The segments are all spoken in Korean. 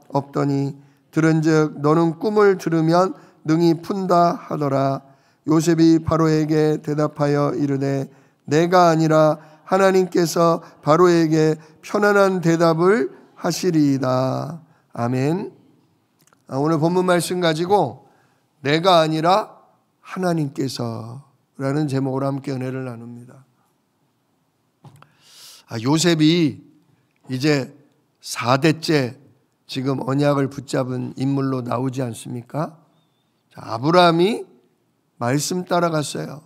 없더니 들은즉 너는 꿈을 들으면 능히 푼다 하더라. 요셉이 바로에게 대답하여 이르되 내가 아니라 하나님께서 바로에게 편안한 대답을 하시리이다. 아멘. 오늘 본문 말씀 가지고 내가 아니라 하나님께서 라는 제목으로 함께 은혜를 나눕니다. 요셉이 이제 4대째 지금 언약을 붙잡은 인물로 나오지 않습니까? 아브라함이 말씀 따라갔어요.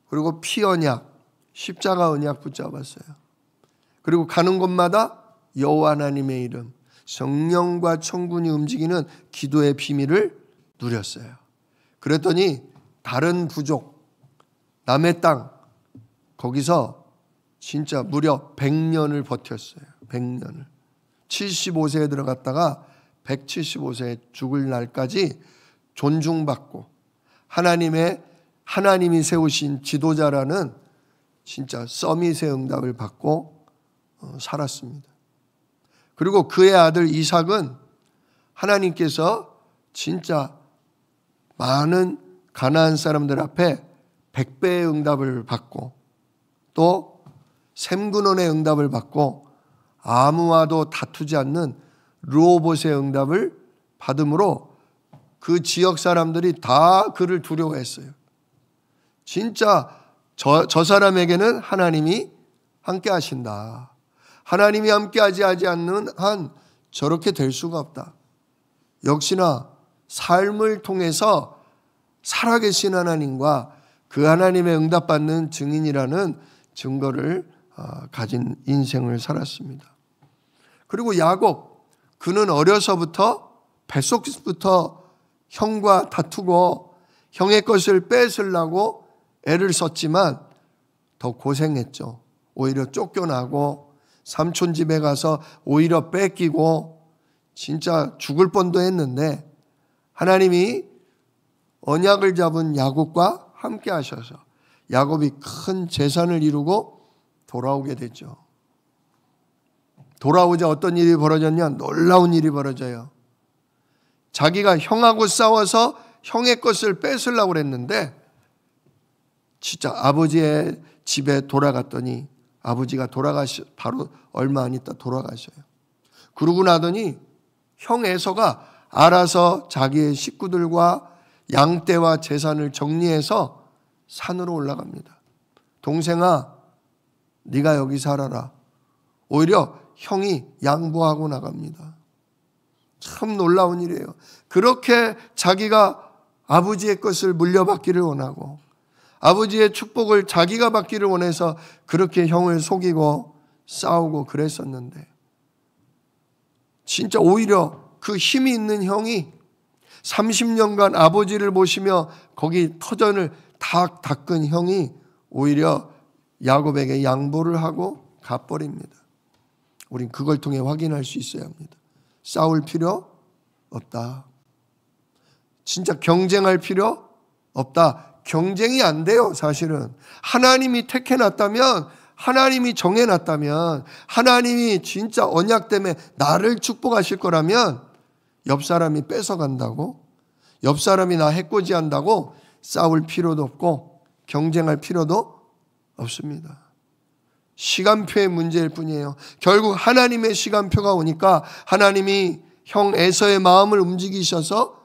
그리고 피 언약, 십자가 언약 붙잡았어요. 그리고 가는 곳마다 여호와 하나님의 이름, 성령과 천군이 움직이는 기도의 비밀을 누렸어요. 그랬더니 다른 부족, 남의 땅, 거기서 진짜 무려 100년을 버텼어요. 100년을. 75세에 들어갔다가 175세에 죽을 날까지 존중받고 하나님이 세우신 지도자라는 진짜 서밋의 응답을 받고 살았습니다. 그리고 그의 아들 이삭은 하나님께서 진짜 많은 가나안 사람들 앞에 100배의 응답을 받고 또 샘근원의 응답을 받고 아무와도 다투지 않는 르호봇의 응답을 받음으로 그 지역 사람들이 다 그를 두려워했어요. 진짜 저 사람에게는 하나님이 함께 하신다. 하나님이 함께 하지 않는 한 저렇게 될 수가 없다. 역시나 삶을 통해서 살아계신 하나님과 그 하나님의 응답받는 증인이라는 증거를 가진 인생을 살았습니다. 그리고 야곱, 그는 어려서부터 뱃속부터 형과 다투고 형의 것을 뺏으려고 애를 썼지만 더 고생했죠. 오히려 쫓겨나고 삼촌 집에 가서 오히려 뺏기고 진짜 죽을 뻔도 했는데 하나님이 언약을 잡은 야곱과 함께 하셔서 야곱이 큰 재산을 이루고 돌아오게 됐죠. 돌아오자 어떤 일이 벌어졌냐? 놀라운 일이 벌어져요. 자기가 형하고 싸워서 형의 것을 뺏으려고 그랬는데 진짜 아버지의 집에 돌아갔더니 아버지가 바로 얼마 안 있다 돌아가셔요. 그러고 나더니 형 에서가 알아서 자기의 식구들과 양떼와 재산을 정리해서 산으로 올라갑니다. 동생아, 네가 여기 살아라. 오히려 형이 양보하고 나갑니다. 참 놀라운 일이에요. 그렇게 자기가 아버지의 것을 물려받기를 원하고 아버지의 축복을 자기가 받기를 원해서 그렇게 형을 속이고 싸우고 그랬었는데 진짜 오히려 그 힘이 있는 형이 30년간 아버지를 모시며 거기 터전을 다 닦은 형이 오히려 야곱에게 양보를 하고 가버립니다. 우린 그걸 통해 확인할 수 있어야 합니다. 싸울 필요 없다. 진짜 경쟁할 필요 없다. 경쟁이 안 돼요, 사실은. 하나님이 택해놨다면, 하나님이 정해놨다면, 하나님이 진짜 언약 때문에 나를 축복하실 거라면 옆 사람이 뺏어간다고, 옆 사람이 나 해코지한다고 싸울 필요도 없고 경쟁할 필요도 없습니다. 시간표의 문제일 뿐이에요. 결국 하나님의 시간표가 오니까 하나님이 형 에서의 마음을 움직이셔서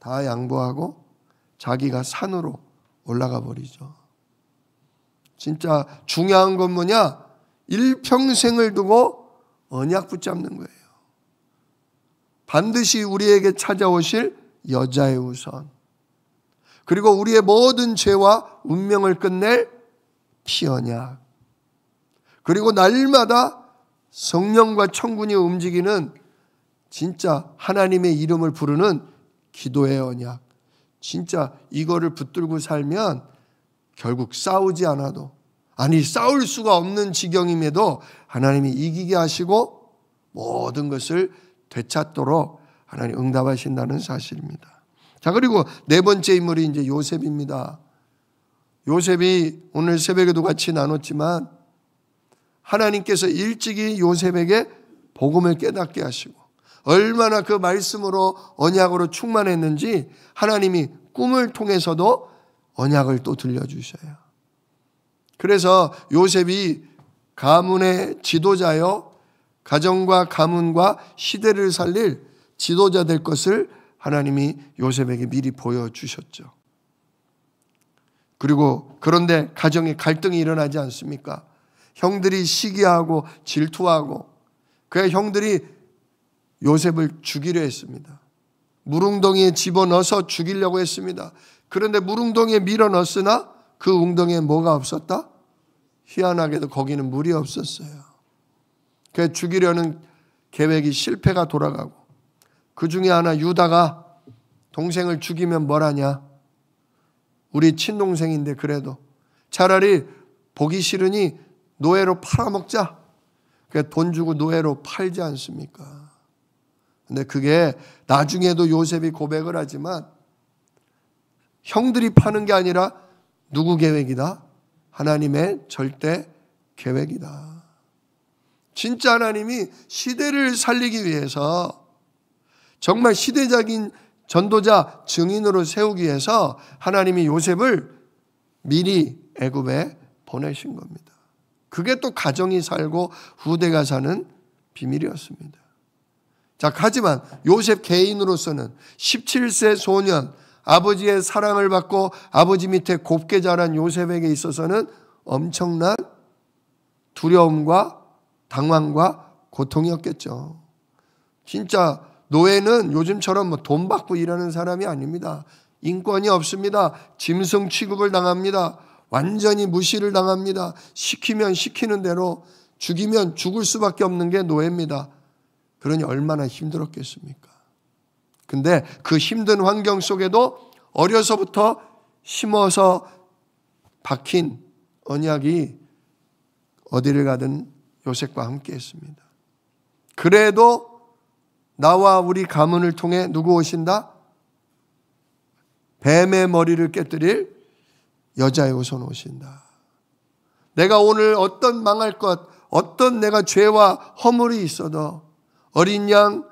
다 양보하고 자기가 산으로 올라가 버리죠. 진짜 중요한 건 뭐냐? 일평생을 두고 언약 붙잡는 거예요. 반드시 우리에게 찾아오실 여자의 우선, 그리고 우리의 모든 죄와 운명을 끝낼 피언약, 그리고 날마다 성령과 천군이 움직이는 진짜 하나님의 이름을 부르는 기도의 언약. 진짜 이거를 붙들고 살면 결국 싸우지 않아도, 아니 싸울 수가 없는 지경임에도 하나님이 이기게 하시고 모든 것을 되찾도록 하나님 응답하신다는 사실입니다. 자, 그리고 네 번째 인물이 이제 요셉입니다. 요셉이 오늘 새벽에도 같이 나눴지만 하나님께서 일찍이 요셉에게 복음을 깨닫게 하시고 얼마나 그 말씀으로 언약으로 충만했는지 하나님이 꿈을 통해서도 언약을 또 들려주셔요. 그래서 요셉이 가문의 지도자여 가정과 가문과 시대를 살릴 지도자 될 것을 하나님이 요셉에게 미리 보여주셨죠. 그리고 그런데 가정에 갈등이 일어나지 않습니까? 형들이 시기하고 질투하고 그의 형들이 요셉을 죽이려 했습니다. 물웅덩이에 집어넣어서 죽이려고 했습니다. 그런데 물웅덩이에 밀어 넣었으나 그 웅덩이에 뭐가 없었다? 희한하게도 거기는 물이 없었어요. 그래서 죽이려는 계획이 실패가 돌아가고 그 중에 하나 유다가 동생을 죽이면 뭘 하냐? 우리 친동생인데 그래도 차라리 보기 싫으니 노예로 팔아먹자. 그래서 돈 주고 노예로 팔지 않습니까? 근데 그게 나중에도 요셉이 고백을 하지만 형들이 파는 게 아니라 누구 계획이다? 하나님의 절대 계획이다. 진짜 하나님이 시대를 살리기 위해서 정말 시대적인 전도자 증인으로 세우기 위해서 하나님이 요셉을 미리 애굽에 보내신 겁니다. 그게 또 가정이 살고 후대가 사는 비밀이었습니다. 자, 하지만 요셉 개인으로서는 17세 소년, 아버지의 사랑을 받고 아버지 밑에 곱게 자란 요셉에게 있어서는 엄청난 두려움과 당황과 고통이었겠죠. 진짜 노예는 요즘처럼 돈 받고 일하는 사람이 아닙니다. 인권이 없습니다. 짐승 취급을 당합니다. 완전히 무시를 당합니다. 시키면 시키는 대로, 죽이면 죽을 수밖에 없는 게 노예입니다. 그러니 얼마나 힘들었겠습니까? 근데 그 힘든 환경 속에도 어려서부터 심어서 박힌 언약이 어디를 가든 요셉과 함께 했습니다. 그래도 나와 우리 가문을 통해 누구 오신다? 뱀의 머리를 깨뜨릴 여자의 후손 오신다. 내가 오늘 어떤 망할 것, 어떤 내가 죄와 허물이 있어도 어린 양,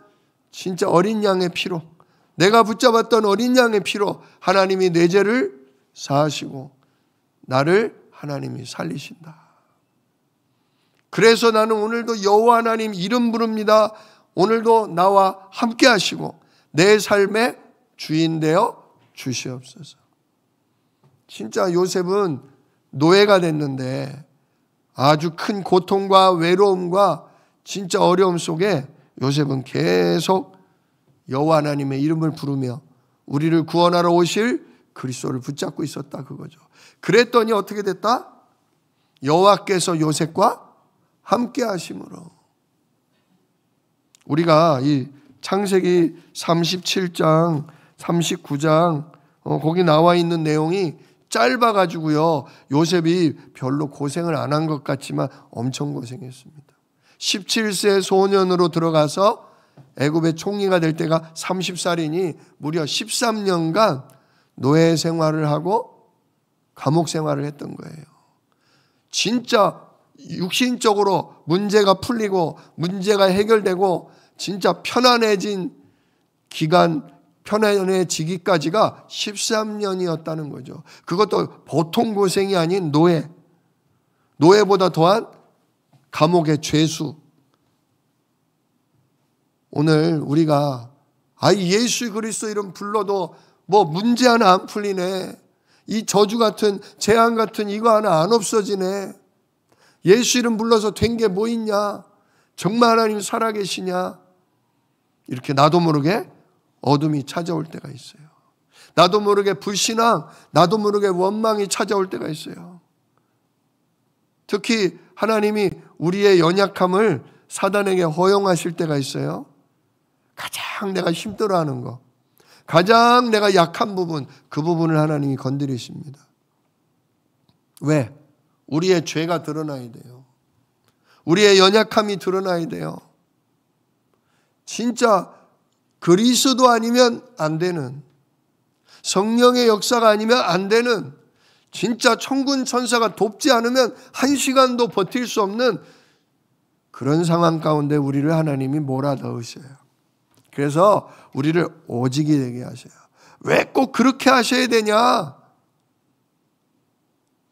진짜 어린 양의 피로, 내가 붙잡았던 어린 양의 피로 하나님이 내 죄를 사하시고 나를 하나님이 살리신다. 그래서 나는 오늘도 여호와 하나님 이름 부릅니다. 오늘도 나와 함께 하시고 내 삶의 주인 되어 주시옵소서. 진짜 요셉은 노예가 됐는데 아주 큰 고통과 외로움과 진짜 어려움 속에 요셉은 계속 여호와 하나님의 이름을 부르며 우리를 구원하러 오실 그리스도를 붙잡고 있었다 그거죠. 그랬더니 어떻게 됐다? 여호와께서 요셉과 함께 하심으로. 우리가 이 창세기 37장, 39장 거기 나와 있는 내용이 짧아가지고요. 요셉이 별로 고생을 안 한 것 같지만 엄청 고생했습니다. 17세 소년으로 들어가서 애굽의 총리가 될 때가 30살이니 무려 13년간 노예 생활을 하고 감옥 생활을 했던 거예요. 진짜 육신적으로 문제가 풀리고 문제가 해결되고 진짜 편안해진 기간, 편안해지기까지가 13년이었다는 거죠. 그것도 보통 고생이 아닌 노예. 노예보다 더한 감옥의 죄수. 오늘 우리가 예수 그리스도 이름 불러도 뭐 문제 하나 안 풀리네. 이 저주 같은 재앙 같은 이거 하나 안 없어지네. 예수 이름 불러서 된 게 뭐 있냐? 정말 하나님 살아계시냐? 이렇게 나도 모르게 어둠이 찾아올 때가 있어요. 나도 모르게 불신앙, 나도 모르게 원망이 찾아올 때가 있어요. 특히 하나님이 우리의 연약함을 사단에게 허용하실 때가 있어요. 가장 내가 힘들어하는 거, 가장 내가 약한 부분, 그 부분을 하나님이 건드리십니다. 왜? 우리의 죄가 드러나야 돼요. 우리의 연약함이 드러나야 돼요. 진짜 그리스도 아니면 안 되는, 성령의 역사가 아니면 안 되는, 진짜 천군 천사가 돕지 않으면 한 시간도 버틸 수 없는 그런 상황 가운데 우리를 하나님이 몰아넣으셔요. 그래서 우리를 오직이 되게 하셔요. 왜 꼭 그렇게 하셔야 되냐?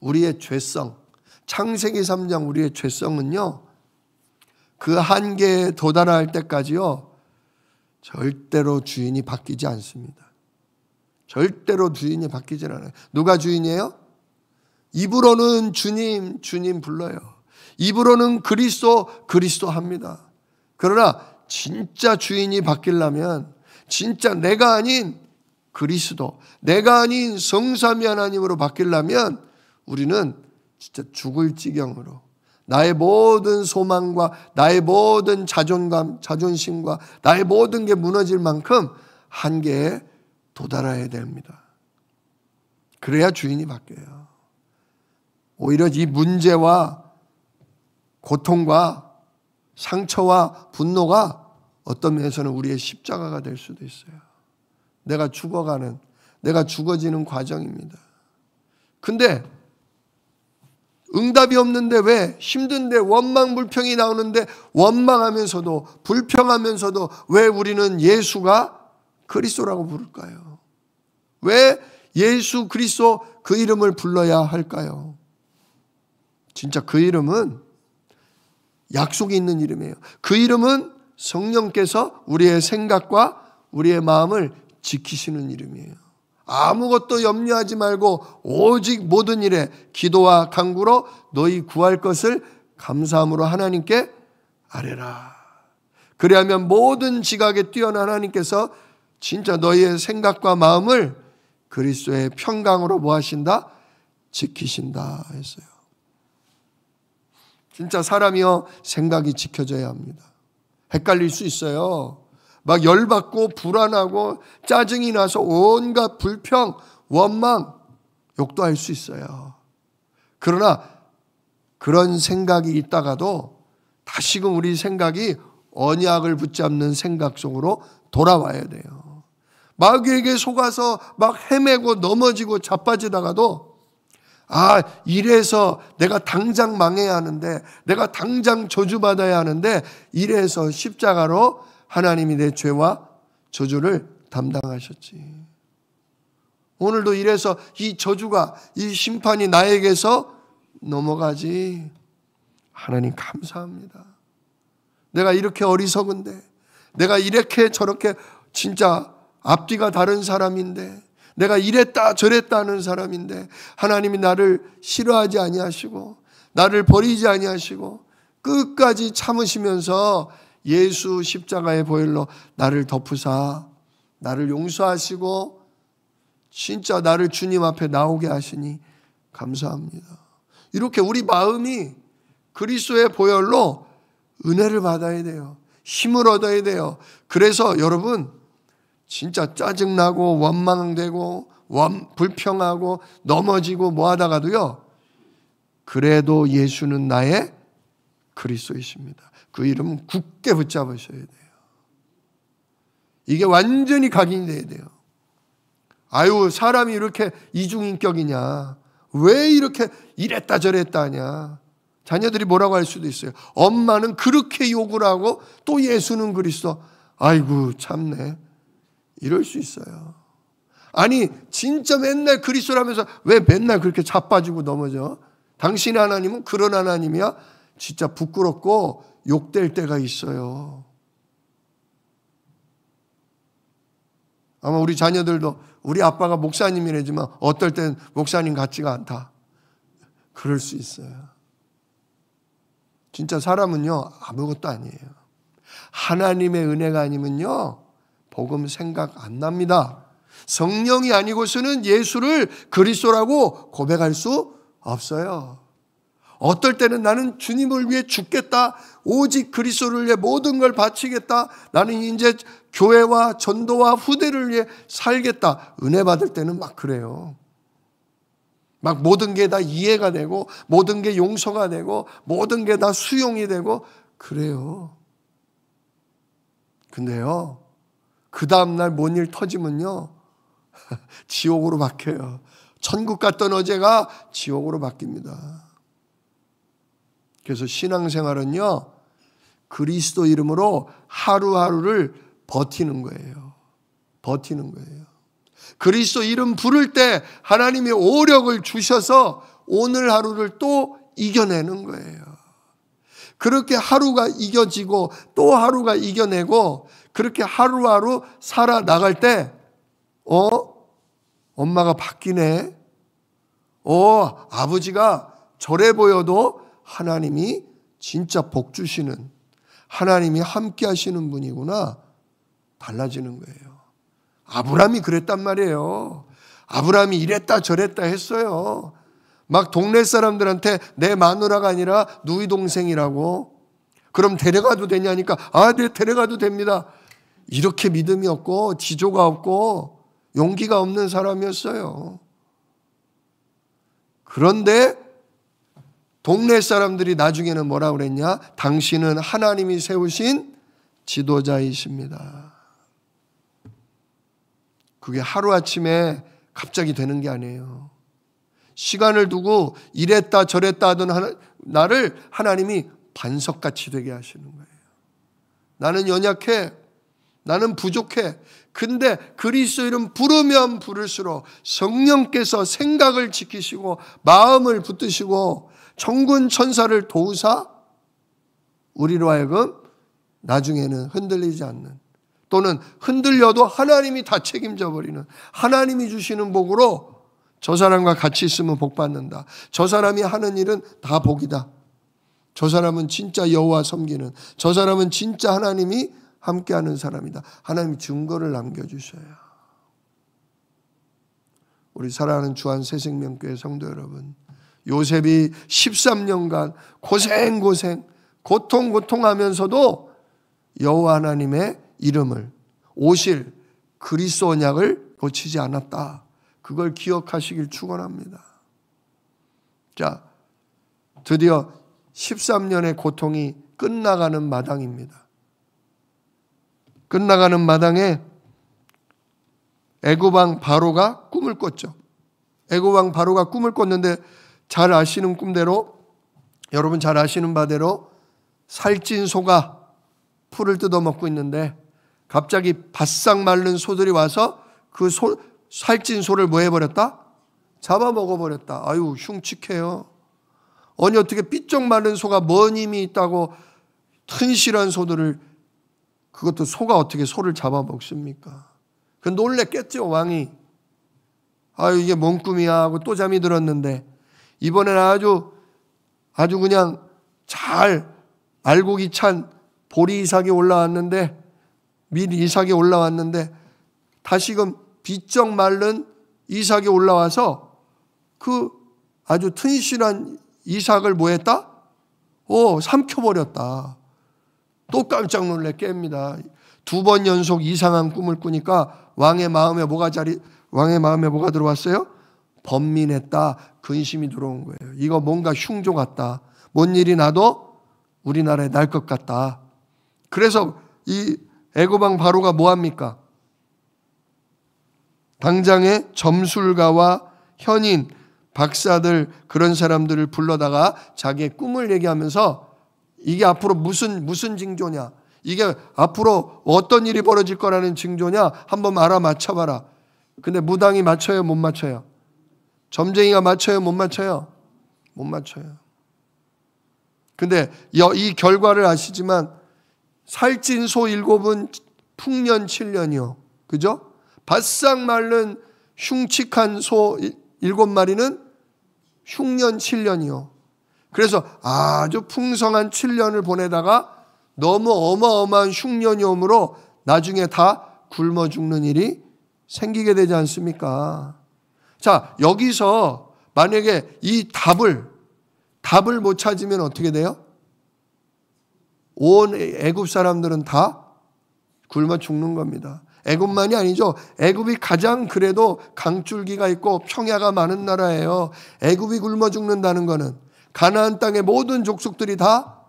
우리의 죄성, 창세기 3장 우리의 죄성은요, 그 한계에 도달할 때까지요, 절대로 주인이 바뀌지 않습니다. 절대로 주인이 바뀌질 않아요. 누가 주인이에요? 입으로는 주님, 주님 불러요. 입으로는 그리스도, 그리스도 합니다. 그러나 진짜 주인이 바뀌려면 진짜 내가 아닌 그리스도, 내가 아닌 성삼위 하나님으로 바뀌려면 우리는 진짜 죽을 지경으로 나의 모든 소망과 나의 모든 자존감, 자존심과 나의 모든 게 무너질 만큼 한계에 도달해야 됩니다. 그래야 주인이 바뀌어요. 오히려 이 문제와 고통과 상처와 분노가 어떤 면에서는 우리의 십자가가 될 수도 있어요. 내가 죽어가는, 내가 죽어지는 과정입니다. 근데 응답이 없는데 왜 힘든데 원망 불평이 나오는데 원망하면서도 불평하면서도 왜 우리는 예수가 그리스도라고 부를까요? 왜 예수 그리스도 그 이름을 불러야 할까요? 진짜 그 이름은 약속이 있는 이름이에요. 그 이름은 성령께서 우리의 생각과 우리의 마음을 지키시는 이름이에요. 아무것도 염려하지 말고 오직 모든 일에 기도와 간구로 너희 구할 것을 감사함으로 하나님께 아뢰라. 그리하면 모든 지각에 뛰어난 하나님께서 진짜 너희의 생각과 마음을 그리스도의 평강으로 뭐 하신다? 지키신다 했어요. 진짜 사람이요, 생각이 지켜져야 합니다. 헷갈릴 수 있어요. 막 열받고 불안하고 짜증이 나서 온갖 불평, 원망, 욕도 할 수 있어요. 그러나 그런 생각이 있다가도 다시금 우리 생각이 언약을 붙잡는 생각 속으로 돌아와야 돼요. 마귀에게 속아서 막 헤매고 넘어지고 자빠지다가도 이래서 내가 당장 망해야 하는데, 내가 당장 저주받아야 하는데, 이래서 십자가로 하나님이 내 죄와 저주를 담당하셨지. 오늘도 이래서 이 저주가, 이 심판이 나에게서 넘어가지. 하나님 감사합니다. 내가 이렇게 어리석은데, 내가 이렇게 저렇게 진짜 앞뒤가 다른 사람인데, 내가 이랬다 저랬다 하는 사람인데 하나님이 나를 싫어하지 아니하시고 나를 버리지 아니하시고 끝까지 참으시면서 예수 십자가의 보혈로 나를 덮으사 나를 용서하시고 진짜 나를 주님 앞에 나오게 하시니 감사합니다. 이렇게 우리 마음이 그리스도의 보혈로 은혜를 받아야 돼요. 힘을 얻어야 돼요. 그래서 여러분 진짜 짜증나고 원망되고 불평하고 넘어지고 뭐 하다가도요, 그래도 예수는 나의 그리스도이십니다. 그 이름은 굳게 붙잡으셔야 돼요. 이게 완전히 각인이 돼야 돼요. 사람이 이렇게 이중인격이냐, 왜 이렇게 이랬다 저랬다 하냐. 자녀들이 뭐라고 할 수도 있어요. 엄마는 그렇게 욕을 하고 또 예수는 그리스도. 아이고 참네. 이럴 수 있어요. 아니 진짜 맨날 그리스도라면서 왜 맨날 그렇게 자빠지고 넘어져? 당신의 하나님은 그런 하나님이야? 진짜 부끄럽고 욕될 때가 있어요. 아마 우리 자녀들도 우리 아빠가 목사님이라지만 어떨 땐 목사님 같지가 않다. 그럴 수 있어요. 진짜 사람은요 아무것도 아니에요. 하나님의 은혜가 아니면요 복음 생각 안 납니다. 성령이 아니고서는 예수를 그리스도라고 고백할 수 없어요. 어떨 때는 나는 주님을 위해 죽겠다. 오직 그리스도를 위해 모든 걸 바치겠다. 나는 이제 교회와 전도와 후대를 위해 살겠다. 은혜 받을 때는 막 그래요. 막 모든 게 다 이해가 되고 모든 게 용서가 되고 모든 게 다 수용이 되고 그래요. 근데요. 그 다음날 뭔 일 터지면요. 지옥으로 바뀌어요. 천국 갔던 어제가 지옥으로 바뀝니다. 그래서 신앙생활은요. 그리스도 이름으로 하루하루를 버티는 거예요. 버티는 거예요. 그리스도 이름 부를 때 하나님이 오력을 주셔서 오늘 하루를 또 이겨내는 거예요. 그렇게 하루가 이겨지고 또 하루가 이겨내고 그렇게 하루하루 살아나갈 때 엄마가 바뀌네. 아버지가 저래 보여도 하나님이 진짜 복 주시는, 하나님이 함께 하시는 분이구나. 달라지는 거예요. 아브라함이 그랬단 말이에요. 아브라함이 이랬다 저랬다 했어요. 막 동네 사람들한테 내 마누라가 아니라 누이 동생이라고. 그럼 데려가도 되냐니까 네, 데려가도 됩니다. 이렇게 믿음이 없고 지조가 없고 용기가 없는 사람이었어요. 그런데 동네 사람들이 나중에는 뭐라고 그랬냐? 당신은 하나님이 세우신 지도자이십니다. 그게 하루아침에 갑자기 되는 게 아니에요. 시간을 두고 이랬다 저랬다 하던 나를 하나님이 반석같이 되게 하시는 거예요. 나는 연약해. 나는 부족해. 근데 그리스도 이름 부르면 부를수록 성령께서 생각을 지키시고 마음을 붙드시고 천군 천사를 도우사 우리로 하여금 나중에는 흔들리지 않는, 또는 흔들려도 하나님이 다 책임져 버리는, 하나님이 주시는 복으로 저 사람과 같이 있으면 복 받는다. 저 사람이 하는 일은 다 복이다. 저 사람은 진짜 여호와 섬기는, 저 사람은 진짜 하나님이 함께하는 사람이다. 하나님이 증거를 남겨주셔요. 우리 사랑하는 주한 새생명교회 성도 여러분, 요셉이 13년간 고통하면서도 여호와 하나님의 이름을, 오실 그리스도 언약을 놓치지 않았다. 그걸 기억하시길 축원합니다. 자, 드디어 13년의 고통이 끝나가는 마당입니다. 끝나가는 마당에 애굽 왕 바로가 꿈을 꿨죠. 애굽 왕 바로가 꿈을 꿨는데 잘 아시는 꿈대로, 여러분 잘 아시는 바대로 살찐 소가 풀을 뜯어먹고 있는데 갑자기 바싹 마른 소들이 와서 그 살찐 소를 뭐 해버렸다? 잡아먹어버렸다. 아유, 흉측해요. 아니 어떻게 삐쩍 마른 소가 뭔 힘이 있다고 튼실한 소들을, 그것도 소가 어떻게 소를 잡아먹습니까? 그 놀랬겠죠 왕이. 아유 이게 뭔 꿈이야 하고 또 잠이 들었는데 이번에는 아주 그냥 잘 알곡이 찬 보리 이삭이 올라왔는데, 밀 이삭이 올라왔는데 다시금 비쩍 마른 이삭이 올라와서 그 아주 튼실한 이삭을 뭐 했다? 삼켜버렸다. 또 깜짝 놀래 깹니다. 2번 연속 이상한 꿈을 꾸니까 왕의 마음에 뭐가 들어왔어요? 번민했다. 근심이 들어온 거예요. 이거 뭔가 흉조 같다. 뭔 일이 나도 우리나라에 날 것 같다. 그래서 이 애굽 왕 바로가 뭐 합니까? 당장에 점술가와 현인, 박사들, 그런 사람들을 불러다가 자기의 꿈을 얘기하면서 이게 앞으로 무슨 징조냐, 이게 앞으로 어떤 일이 벌어질 거라는 징조냐 한번 알아맞혀봐라. 근데 무당이 맞춰요, 못 맞춰요? 점쟁이가 맞춰요, 못 맞춰요? 못 맞춰요. 근데 이 결과를 아시지만 살찐 소 7은 풍년 7년이요. 그죠? 바싹 마른 흉측한 소 7마리는 흉년 7년이요. 그래서 아주 풍성한 7년을 보내다가 너무 어마어마한 흉년이 오므로 나중에 다 굶어 죽는 일이 생기게 되지 않습니까? 자, 여기서 만약에 이 답을 못 찾으면 어떻게 돼요? 온 애굽 사람들은 다 굶어 죽는 겁니다. 애굽만이 아니죠. 애굽이 가장 그래도 강줄기가 있고 평야가 많은 나라예요. 애굽이 굶어 죽는다는 것은 가나안 땅의 모든 족속들이 다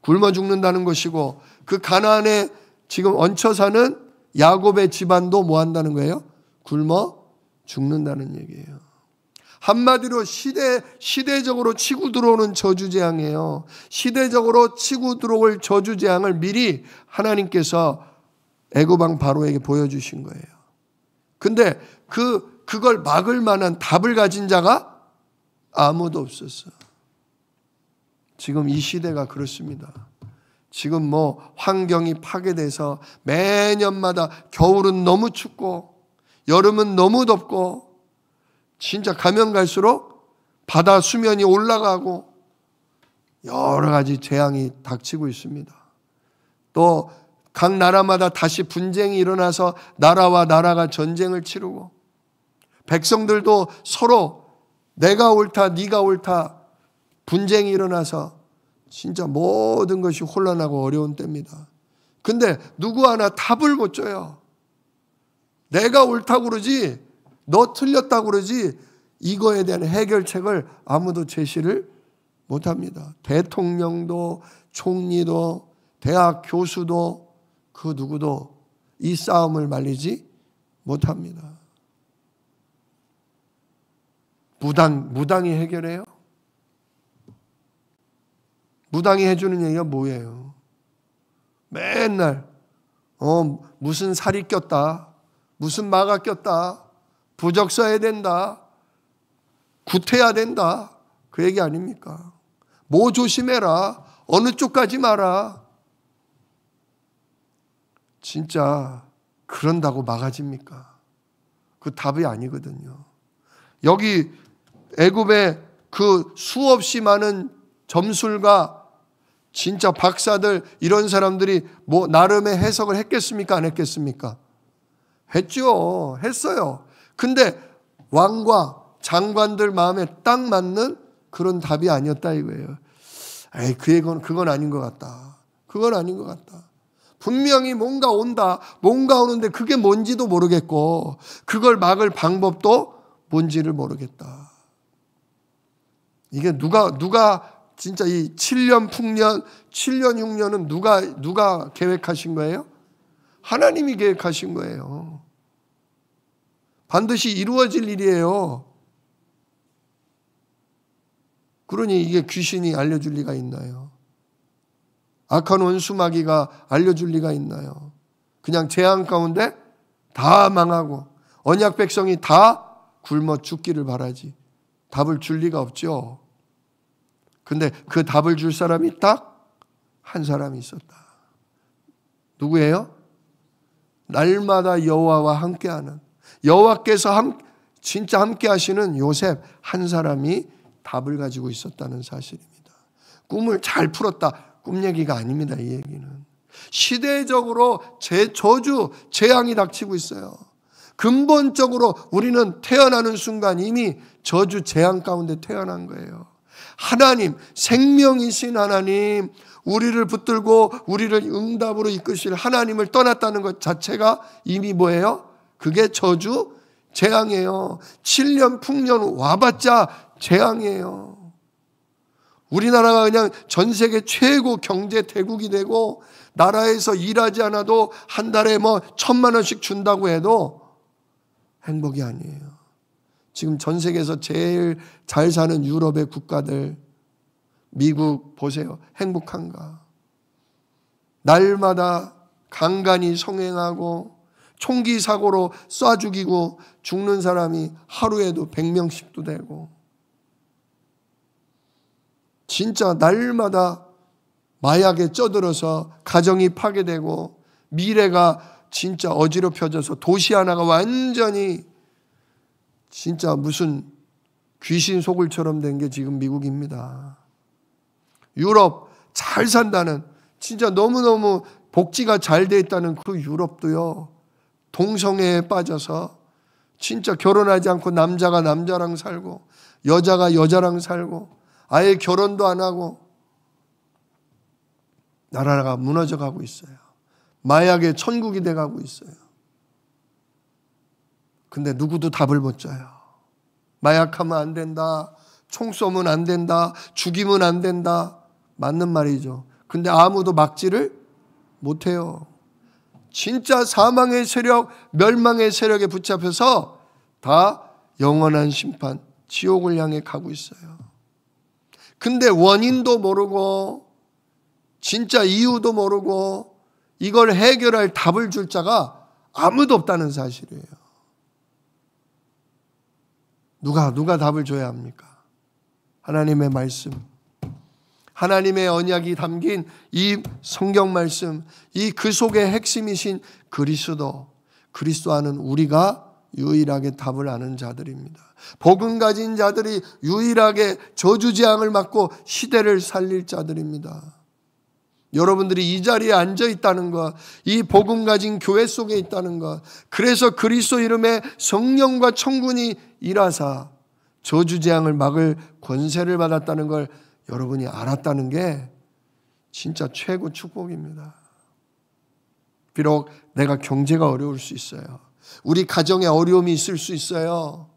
굶어 죽는다는 것이고, 그 가나안에 지금 얹혀 사는 야곱의 집안도 뭐 한다는 거예요? 굶어 죽는다는 얘기예요. 한마디로 시대적으로 치고 들어오는 저주재앙이에요. 시대적으로 치고 들어올 저주재앙을 미리 하나님께서 애굽 왕 바로에게 보여주신 거예요. 근데 그걸 막을 만한 답을 가진 자가 아무도 없었어. 지금 이 시대가 그렇습니다. 지금 뭐 환경이 파괴돼서 매년마다 겨울은 너무 춥고 여름은 너무 덥고 진짜 가면 갈수록 바다 수면이 올라가고 여러 가지 재앙이 닥치고 있습니다. 또 각 나라마다 다시 분쟁이 일어나서 나라와 나라가 전쟁을 치르고 백성들도 서로 내가 옳다 네가 옳다 분쟁이 일어나서 진짜 모든 것이 혼란하고 어려운 때입니다. 근데 누구 하나 답을 못 줘요. 내가 옳다고 그러지 너 틀렸다고 그러지 이거에 대한 해결책을 아무도 제시를 못합니다. 대통령도 총리도 대학 교수도 그 누구도 이 싸움을 말리지 못합니다. 무당이 해결해요? 무당이 해주는 얘기가 뭐예요? 맨날 무슨 살이 꼈다, 무슨 마가 꼈다, 부적 써야 된다, 구태야 된다, 그 얘기 아닙니까? 뭐 조심해라, 어느 쪽 가지 마라. 진짜 그런다고 막아집니까? 그 답이 아니거든요. 여기 애굽의 그 수없이 많은 점술가 진짜 박사들 이런 사람들이 뭐 나름의 해석을 했겠습니까? 안 했겠습니까? 했죠. 했어요. 근데 왕과 장관들 마음에 딱 맞는 그런 답이 아니었다 이거예요. 에이, 그건 아닌 것 같다. 그건 아닌 것 같다. 분명히 뭔가 온다. 뭔가 오는데 그게 뭔지도 모르겠고 그걸 막을 방법도 뭔지를 모르겠다. 이게 누가 진짜 이 7년 풍년, 7년 6년은 누가 계획하신 거예요? 하나님이 계획하신 거예요. 반드시 이루어질 일이에요. 그러니 이게 귀신이 알려줄 리가 있나요? 악한 원수마귀가 알려줄 리가 있나요? 그냥 재앙 가운데 다 망하고 언약 백성이 다 굶어 죽기를 바라지 답을 줄 리가 없죠. 근데 그 답을 줄 사람이 딱 한 사람이 있었다. 누구예요? 날마다 여호와와 함께하는 여호와께서 진짜 함께 하시는 요셉 한 사람이 답을 가지고 있었다는 사실입니다. 꿈을 잘 풀었다. 꿈 얘기가 아닙니다. 이 얘기는. 시대적으로 저주, 재앙이 닥치고 있어요. 근본적으로 우리는 태어나는 순간 이미 저주, 재앙 가운데 태어난 거예요. 하나님, 생명이신 하나님, 우리를 붙들고 우리를 응답으로 이끄실 하나님을 떠났다는 것 자체가 이미 뭐예요? 그게 저주, 재앙이에요. 7년 풍년 와봤자 재앙이에요. 우리나라가 그냥 전 세계 최고 경제 대국이 되고 나라에서 일하지 않아도 한 달에 뭐 1,000만 원씩 준다고 해도 행복이 아니에요. 지금 전 세계에서 제일 잘 사는 유럽의 국가들, 미국 보세요. 행복한가? 날마다 강간이 성행하고 총기 사고로 쏴 죽이고 죽는 사람이 하루에도 100명씩도 되고 진짜 날마다 마약에 쩌들어서 가정이 파괴되고 미래가 진짜 어지럽혀져서 도시 하나가 완전히 진짜 무슨 귀신 속을처럼 된 게 지금 미국입니다. 유럽 잘 산다는 진짜 너무너무 복지가 잘 돼 있다는 그 유럽도요. 동성애에 빠져서 진짜 결혼하지 않고 남자가 남자랑 살고 여자가 여자랑 살고 아예 결혼도 안 하고 나라가 무너져 가고 있어요. 마약의 천국이 돼 가고 있어요. 근데 누구도 답을 못 줘요. 마약하면 안 된다. 총 쏘면 안 된다. 죽이면 안 된다. 맞는 말이죠. 근데 아무도 막지를 못해요. 진짜 사망의 세력, 멸망의 세력에 붙잡혀서 다 영원한 심판, 지옥을 향해 가고 있어요. 근데 원인도 모르고 진짜 이유도 모르고 이걸 해결할 답을 줄 자가 아무도 없다는 사실이에요. 누가 답을 줘야 합니까? 하나님의 말씀, 하나님의 언약이 담긴 이 성경 말씀, 이 그 속의 핵심이신 그리스도 안은 우리가 유일하게 답을 아는 자들입니다. 복음 가진 자들이 유일하게 저주재앙을 막고 시대를 살릴 자들입니다. 여러분들이 이 자리에 앉아 있다는 것, 이 복음 가진 교회 속에 있다는 것, 그래서 그리스도 이름에 성령과 천군이 일하사 저주재앙을 막을 권세를 받았다는 걸 여러분이 알았다는 게 진짜 최고 축복입니다. 비록 내가 경제가 어려울 수 있어요. 우리 가정에 어려움이 있을 수 있어요.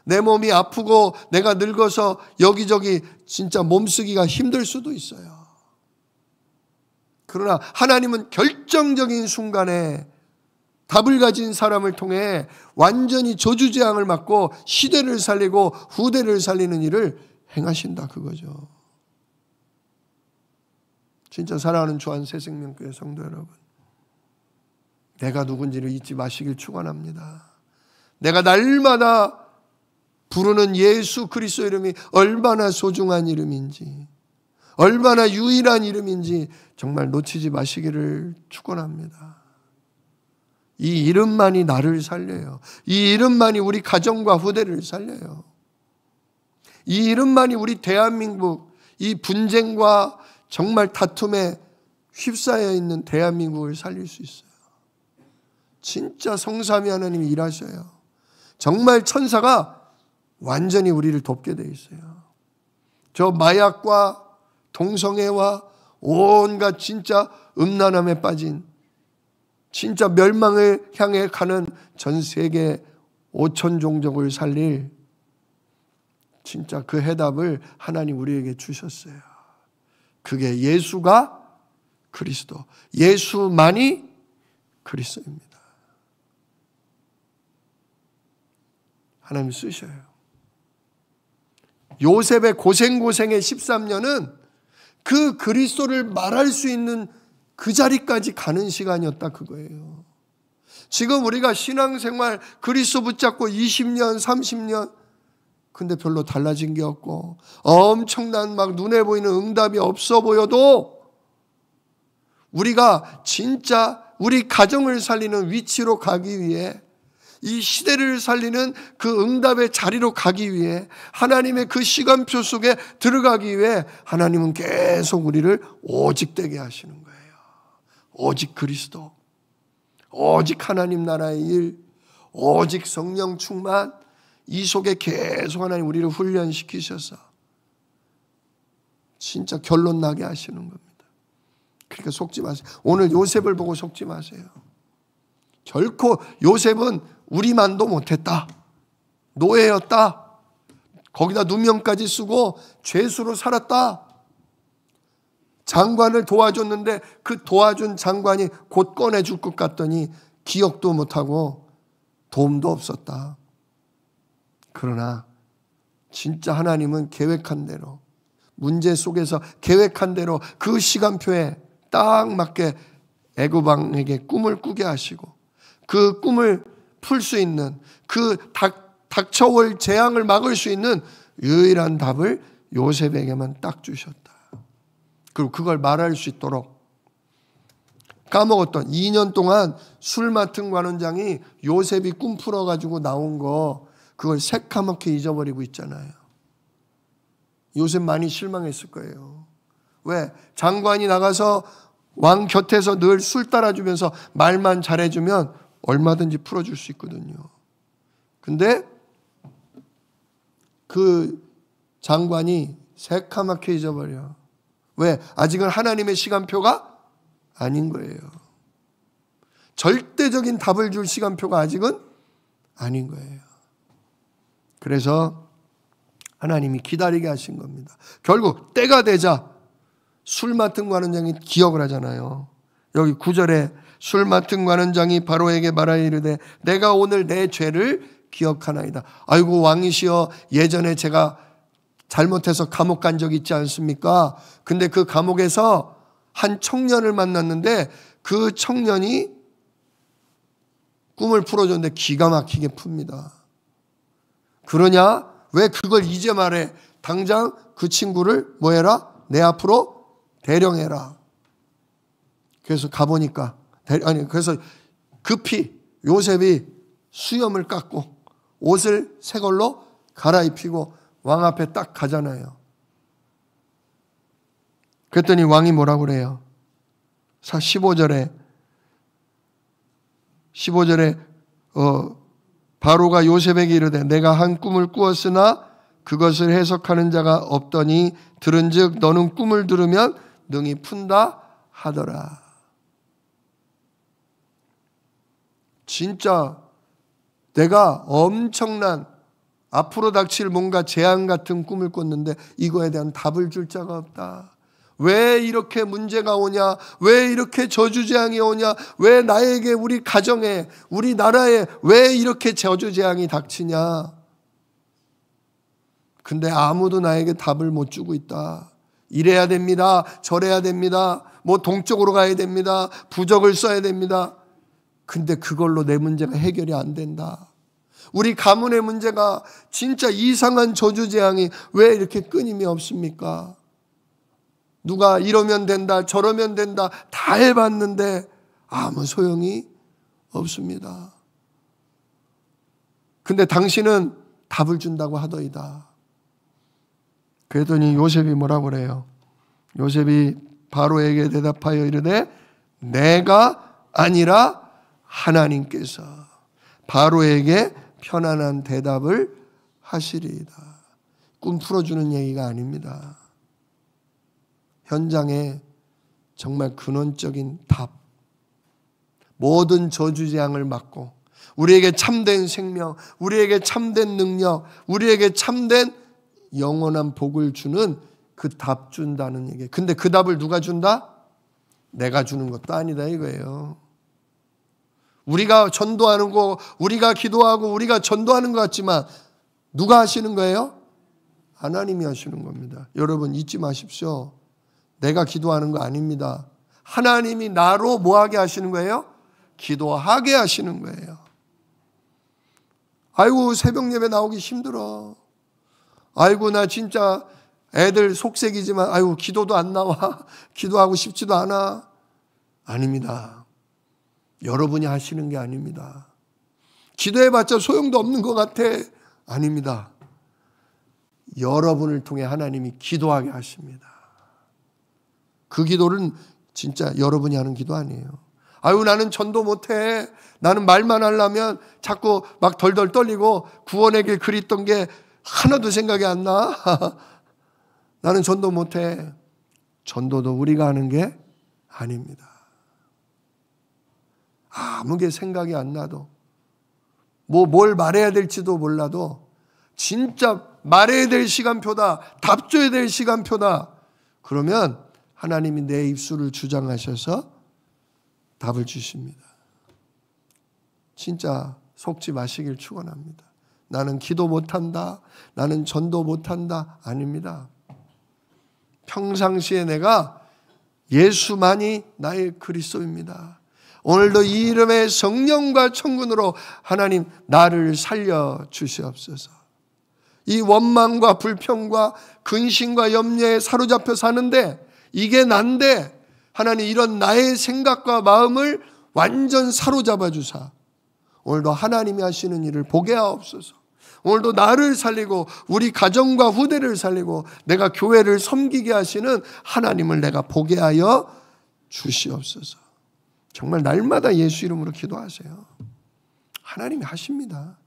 내 몸이 아프고 내가 늙어서 여기저기 진짜 몸쓰기가 힘들 수도 있어요. 그러나 하나님은 결정적인 순간에 답을 가진 사람을 통해 완전히 저주재앙을 막고 시대를 살리고 후대를 살리는 일을 행하신다 그거죠. 진짜 사랑하는 주한 새생명교회 성도 여러분, 내가 누군지를 잊지 마시길 축원합니다. 내가 날마다 부르는 예수 그리스도 이름이 얼마나 소중한 이름인지, 얼마나 유일한 이름인지 정말 놓치지 마시기를 축원합니다. 이 이름만이 나를 살려요. 이 이름만이 우리 가정과 후대를 살려요. 이 이름만이 우리 대한민국, 이 분쟁과 정말 다툼에 휩싸여 있는 대한민국을 살릴 수 있어요. 진짜 성삼위 하나님이 일하셔요. 정말 천사가 완전히 우리를 돕게 돼 있어요. 저 마약과 동성애와 온갖 진짜 음란함에 빠진 진짜 멸망을 향해 가는 전 세계 5천 종족을 살릴 진짜 그 해답을 하나님 우리에게 주셨어요. 그게 예수가 그리스도, 예수만이 그리스도입니다. 하나님 쓰셔요. 요셉의 고생의 13년은 그 그리스도를 말할 수 있는 그 자리까지 가는 시간이었다 그거예요. 지금 우리가 신앙생활 그리스도 붙잡고 20년, 30년 근데 별로 달라진 게 없고 엄청난 막 눈에 보이는 응답이 없어 보여도 우리가 진짜 우리 가정을 살리는 위치로 가기 위해 이 시대를 살리는 그 응답의 자리로 가기 위해 하나님의 그 시간표 속에 들어가기 위해 하나님은 계속 우리를 오직되게 하시는 거예요. 오직 그리스도, 오직 하나님 나라의 일, 오직 성령 충만, 이 속에 계속 하나님 우리를 훈련시키셔서 진짜 결론 나게 하시는 겁니다. 그러니까 속지 마세요. 오늘 요셉을 보고 속지 마세요. 결코 요셉은 우리만도 못했다, 노예였다, 거기다 누명까지 쓰고 죄수로 살았다, 장관을 도와줬는데 그 도와준 장관이 곧 꺼내줄 것 같더니 기억도 못하고 도움도 없었다. 그러나 진짜 하나님은 계획한 대로, 문제 속에서 계획한 대로 그 시간표에 딱 맞게 애굽 왕에게 꿈을 꾸게 하시고 그 꿈을 풀 수 있는, 그 닥쳐올 재앙을 막을 수 있는 유일한 답을 요셉에게만 딱 주셨다. 그리고 그걸 말할 수 있도록 까먹었던 2년 동안 술 맡은 관원장이 요셉이 꿈 풀어가지고 나온 거 그걸 새카맣게 잊어버리고 있잖아요. 요셉 많이 실망했을 거예요. 왜? 장관이 나가서 왕 곁에서 늘 술 따라주면서 말만 잘해주면 얼마든지 풀어줄 수 있거든요. 근데 그 장관이 새카맣게 잊어버려. 왜? 아직은 하나님의 시간표가 아닌 거예요. 절대적인 답을 줄 시간표가 아직은 아닌 거예요. 그래서 하나님이 기다리게 하신 겁니다. 결국 때가 되자 술 맡은 관원장이 기억을 하잖아요. 여기 9절에 술 맡은 관원장이 바로에게 말하여 이르되 내가 오늘 내 죄를 기억하나이다. 아이고 왕이시여, 예전에 제가 잘못해서 감옥 간 적 있지 않습니까? 근데 그 감옥에서 한 청년을 만났는데 그 청년이 꿈을 풀어줬는데 기가 막히게 풉니다. 그러냐? 왜 그걸 이제 말해? 당장 그 친구를 뭐 해라? 내 앞으로 대령해라. 그래서 가보니까 그래서 급히 요셉이 수염을 깎고 옷을 새 걸로 갈아입히고 왕 앞에 딱 가잖아요. 그랬더니 왕이 뭐라고 그래요? 15절에 바로가 요셉에게 이르되 내가 한 꿈을 꾸었으나 그것을 해석하는 자가 없더니 들은즉 너는 꿈을 들으면 능히 푼다 하더라. 진짜 내가 엄청난 앞으로 닥칠 뭔가 재앙 같은 꿈을 꿨는데 이거에 대한 답을 줄 자가 없다. 왜 이렇게 문제가 오냐? 왜 이렇게 저주재앙이 오냐? 왜 나에게, 우리 가정에, 우리 나라에 왜 이렇게 저주재앙이 닥치냐? 근데 아무도 나에게 답을 못 주고 있다. 이래야 됩니다. 저래야 됩니다. 뭐 동쪽으로 가야 됩니다. 부적을 써야 됩니다. 근데 그걸로 내 문제가 해결이 안 된다. 우리 가문의 문제가 진짜 이상한 저주재앙이 왜 이렇게 끊임이 없습니까? 누가 이러면 된다, 저러면 된다 다 해봤는데 아무 소용이 없습니다. 근데 당신은 답을 준다고 하더이다. 그랬더니 요셉이 뭐라고 그래요? 요셉이 바로에게 대답하여 이르되 내가 아니라 하나님께서 바로에게 편안한 대답을 하시리이다. 꿈 풀어주는 얘기가 아닙니다. 현장에 정말 근원적인 답, 모든 저주재앙을 막고 우리에게 참된 생명, 우리에게 참된 능력, 우리에게 참된 영원한 복을 주는 그 답 준다는 얘기예요. 근데 그 답을 누가 준다? 내가 주는 것도 아니다 이거예요. 우리가 전도하는 거, 우리가 기도하고 우리가 전도하는 것 같지만 누가 하시는 거예요? 하나님이 하시는 겁니다. 여러분 잊지 마십시오. 내가 기도하는 거 아닙니다. 하나님이 나로 뭐하게 하시는 거예요? 기도하게 하시는 거예요. 아이고 새벽 예배 나오기 힘들어. 아이고 나 진짜 애들 속색이지만 아이고 기도도 안 나와. 기도하고 싶지도 않아. 아닙니다. 여러분이 하시는 게 아닙니다. 기도해봤자 소용도 없는 것 같아. 아닙니다. 여러분을 통해 하나님이 기도하게 하십니다. 그 기도는 진짜 여러분이 하는 기도 아니에요. 아유 나는 전도 못해. 나는 말만 하려면 자꾸 막 덜덜 떨리고 구원의 길 그리던 게 하나도 생각이 안 나. 나는 전도 못해. 전도도 우리가 하는 게 아닙니다. 아무게 생각이 안 나도 뭘 말해야 될지도 몰라도 진짜 말해야 될 시간표다. 답 줘야 될 시간표다. 그러면 하나님이 내 입술을 주장하셔서 답을 주십니다. 진짜 속지 마시길 축원합니다. 나는 기도 못한다. 나는 전도 못한다. 아닙니다. 평상시에 내가 예수만이 나의 그리스도입니다. 오늘도 이 이름의 성령과 천군으로 하나님 나를 살려 주시옵소서. 이 원망과 불평과 근심과 염려에 사로잡혀 사는데 이게 난데 하나님 이런 나의 생각과 마음을 완전 사로잡아 주사 오늘도 하나님이 하시는 일을 보게 하옵소서. 오늘도 나를 살리고 우리 가정과 후대를 살리고 내가 교회를 섬기게 하시는 하나님을 내가 보게 하여 주시옵소서. 정말 날마다 예수 이름으로 기도하세요. 하나님이 하십니다.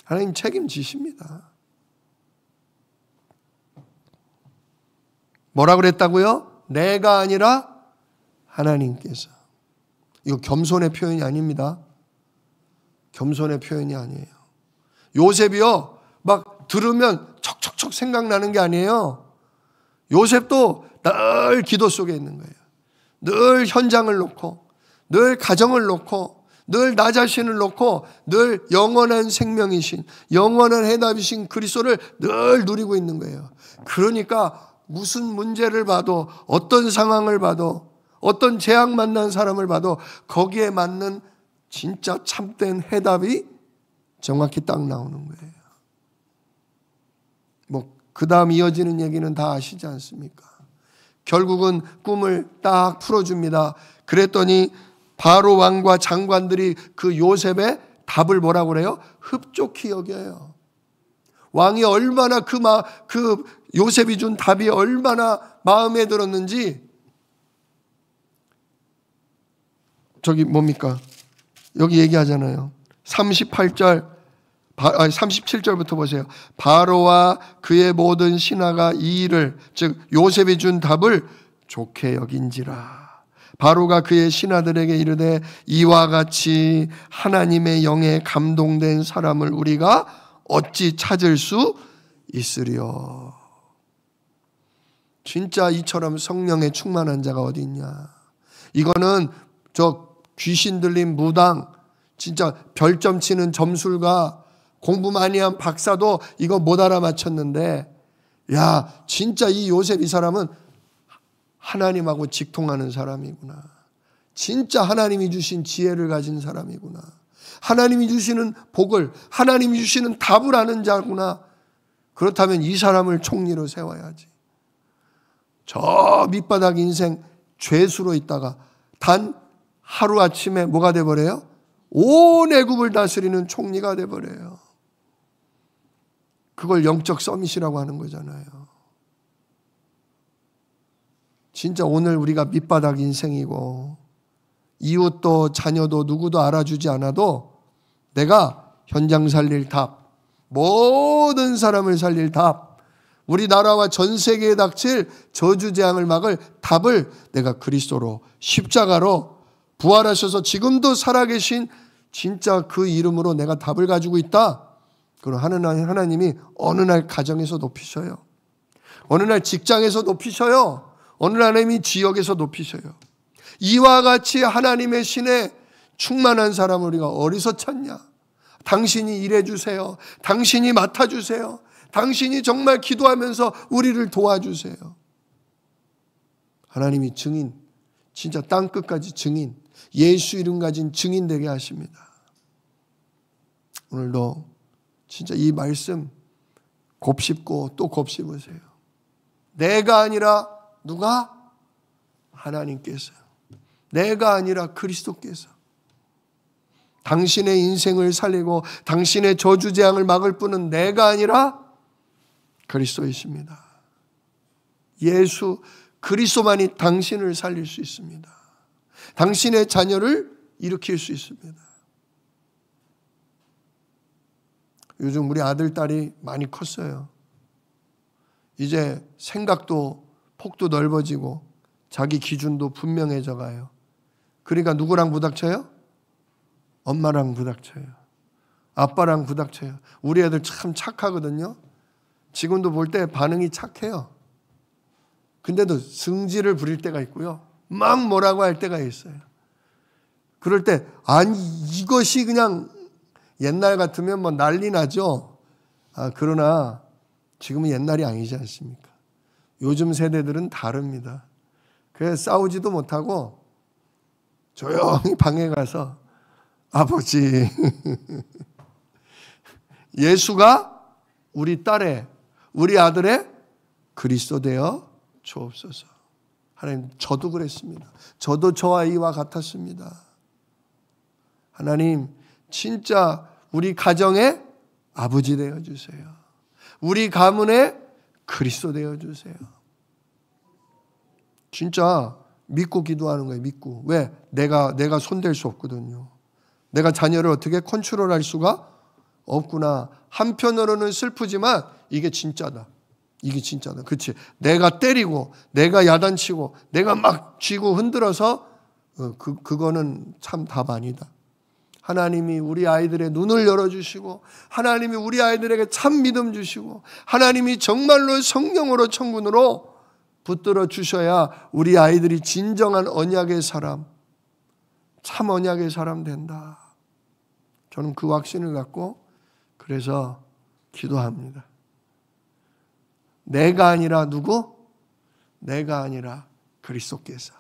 하나님 책임지십니다. 뭐라 그랬다고요? 내가 아니라 하나님께서. 이거 겸손의 표현이 아닙니다. 겸손의 표현이 아니에요. 요셉이요 막 들으면 척척척 생각나는 게 아니에요. 요셉도 늘 기도 속에 있는 거예요. 늘 현장을 놓고 늘 가정을 놓고 늘 나 자신을 놓고 늘 영원한 생명이신 영원한 해답이신 그리스도를 늘 누리고 있는 거예요. 그러니까 무슨 문제를 봐도 어떤 상황을 봐도 어떤 재앙 만난 사람을 봐도 거기에 맞는 진짜 참된 해답이 정확히 딱 나오는 거예요. 그 다음 이어지는 얘기는 다 아시지 않습니까? 결국은 꿈을 딱 풀어줍니다. 그랬더니 바로 왕과 장관들이 그 요셉의 답을 뭐라고 그래요? 흡족히 여겨요. 왕이 얼마나 그 요셉이 준 답이 얼마나 마음에 들었는지, 저기 뭡니까? 여기 얘기하잖아요. 37절부터 보세요. 바로와 그의 모든 신하가 이 일을, 즉 요셉이 준 답을 좋게 여긴지라. 바로가 그의 신하들에게 이르되 이와 같이 하나님의 영에 감동된 사람을 우리가 어찌 찾을 수 있으리요. 진짜 이처럼 성령에 충만한 자가 어디 있냐. 이거는 저 귀신 들린 무당, 진짜 별점 치는 점술가, 공부 많이 한 박사도 이거 못 알아맞혔는데, 야, 진짜 이 요셉 이 사람은 하나님하고 직통하는 사람이구나. 진짜 하나님이 주신 지혜를 가진 사람이구나. 하나님이 주시는 복을, 하나님이 주시는 답을 아는 자구나. 그렇다면 이 사람을 총리로 세워야지. 저 밑바닥 인생 죄수로 있다가 단 하루아침에 뭐가 돼버려요? 온 애굽을 다스리는 총리가 돼버려요. 그걸 영적 서밋이라고 하는 거잖아요. 진짜 오늘 우리가 밑바닥 인생이고 이웃도 자녀도 누구도 알아주지 않아도 내가 현장 살릴 답, 모든 사람을 살릴 답, 우리나라와 전 세계에 닥칠 저주재앙을 막을 답을 내가 그리스도로, 십자가로 부활하셔서 지금도 살아계신 진짜 그 이름으로 내가 답을 가지고 있다. 그럼 하나님이 어느 날 가정에서 높이셔요. 어느 날 직장에서 높이셔요. 어느 날 하나님이 지역에서 높이셔요. 이와 같이 하나님의 신에 충만한 사람을 우리가 어디서 찾냐? 당신이 일해주세요. 당신이 맡아주세요. 당신이 정말 기도하면서 우리를 도와주세요. 하나님이 증인, 진짜 땅끝까지 증인, 예수 이름 가진 증인 되게 하십니다. 오늘도 진짜 이 말씀 곱씹고 또 곱씹으세요. 내가 아니라 누가? 하나님께서. 내가 아니라 그리스도께서. 당신의 인생을 살리고 당신의 저주재앙을 막을 분은 내가 아니라 그리스도이십니다. 예수 그리스도만이 당신을 살릴 수 있습니다. 당신의 자녀를 일으킬 수 있습니다. 요즘 우리 아들, 딸이 많이 컸어요. 이제 생각도 폭도 넓어지고 자기 기준도 분명해져 가요. 그러니까 누구랑 부닥쳐요? 엄마랑 부닥쳐요. 아빠랑 부닥쳐요. 우리 애들 참 착하거든요. 지금도 볼 때 반응이 착해요. 근데도 승질을 부릴 때가 있고요. 막 뭐라고 할 때가 있어요. 그럴 때 아니 이것이 그냥 옛날 같으면 뭐 난리 나죠. 그러나 지금은 옛날이 아니지 않습니까? 요즘 세대들은 다릅니다. 그래서 싸우지도 못하고 조용히 방에 가서 아버지 예수가 우리 딸의 우리 아들의 그리스도 되어 주옵소서. 하나님 저도 그랬습니다. 저도 저와 이와 같았습니다. 하나님 진짜 우리 가정의 아버지 되어 주세요. 우리 가문의 그리스도 되어 주세요. 진짜 믿고 기도하는 거예요. 믿고. 왜? 내가 손댈 수 없거든요. 내가 자녀를 어떻게 컨트롤할 수가 없구나. 한편으로는 슬프지만 이게 진짜다. 이게 진짜다. 그렇지. 내가 때리고 내가 야단치고 내가 막 쥐고 흔들어서 그거는 참 답 아니다. 하나님이 우리 아이들의 눈을 열어주시고 하나님이 우리 아이들에게 참 믿음 주시고 하나님이 정말로 성령으로 천군으로 붙들어 주셔야 우리 아이들이 진정한 언약의 사람, 참 언약의 사람 된다. 저는 그 확신을 갖고 그래서 기도합니다. 내가 아니라 누구? 내가 아니라 그리스도께서.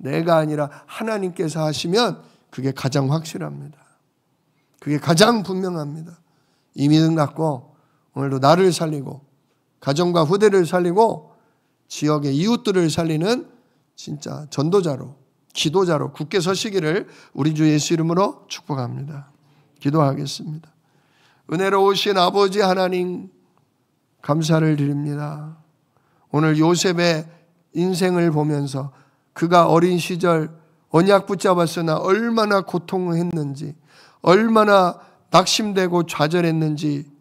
내가 아니라 하나님께서 하시면 그게 가장 확실합니다. 그게 가장 분명합니다. 이 믿음 갖고 오늘도 나를 살리고 가정과 후대를 살리고 지역의 이웃들을 살리는 진짜 전도자로, 기도자로 굳게 서시기를 우리 주 예수 이름으로 축복합니다. 기도하겠습니다. 은혜로우신 아버지 하나님, 감사를 드립니다. 오늘 요셉의 인생을 보면서 그가 어린 시절 언약 붙잡았으나 얼마나 고통했는지, 얼마나 낙심되고 좌절했는지,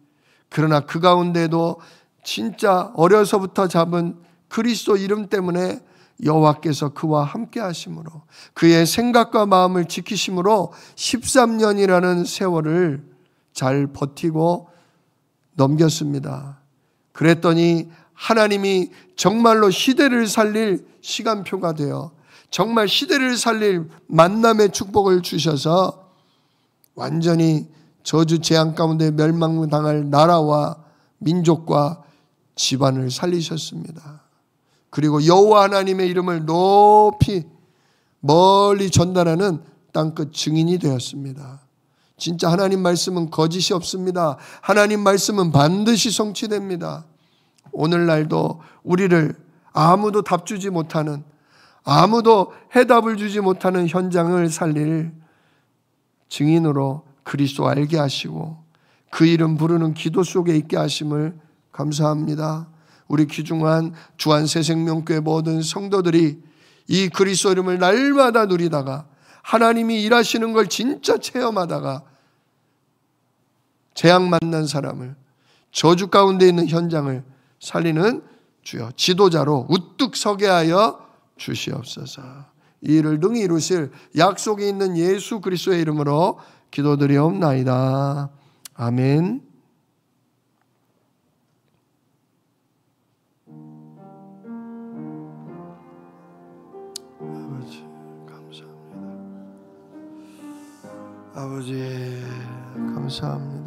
그러나 그 가운데도 진짜 어려서부터 잡은 그리스도 이름 때문에 여호와께서 그와 함께 하심으로, 그의 생각과 마음을 지키심으로 13년이라는 세월을 잘 버티고 넘겼습니다. 그랬더니 하나님이 정말로 시대를 살릴 시간표가 되어 정말 시대를 살릴 만남의 축복을 주셔서 완전히 저주 재앙 가운데 멸망당할 나라와 민족과 집안을 살리셨습니다. 그리고 여호와 하나님의 이름을 높이 멀리 전달하는 땅끝 증인이 되었습니다. 진짜 하나님 말씀은 거짓이 없습니다. 하나님 말씀은 반드시 성취됩니다. 오늘날도 우리를 아무도 답 주지 못하는, 아무도 해답을 주지 못하는 현장을 살릴 증인으로 그리스도 알게 하시고 그 이름 부르는 기도 속에 있게 하심을 감사합니다. 우리 귀중한 주안새생명교회 모든 성도들이 이 그리스도 이름을 날마다 누리다가 하나님이 일하시는 걸 진짜 체험하다가 재앙 만난 사람을, 저주 가운데 있는 현장을 살리는 주여 지도자로 우뚝 서게 하여 주시옵소서. 이 일을 능히 이루실 약속이 있는 예수 그리스도의 이름으로 기도드리옵나이다. 아멘. 아버지 감사합니다. 아버지 감사합니다.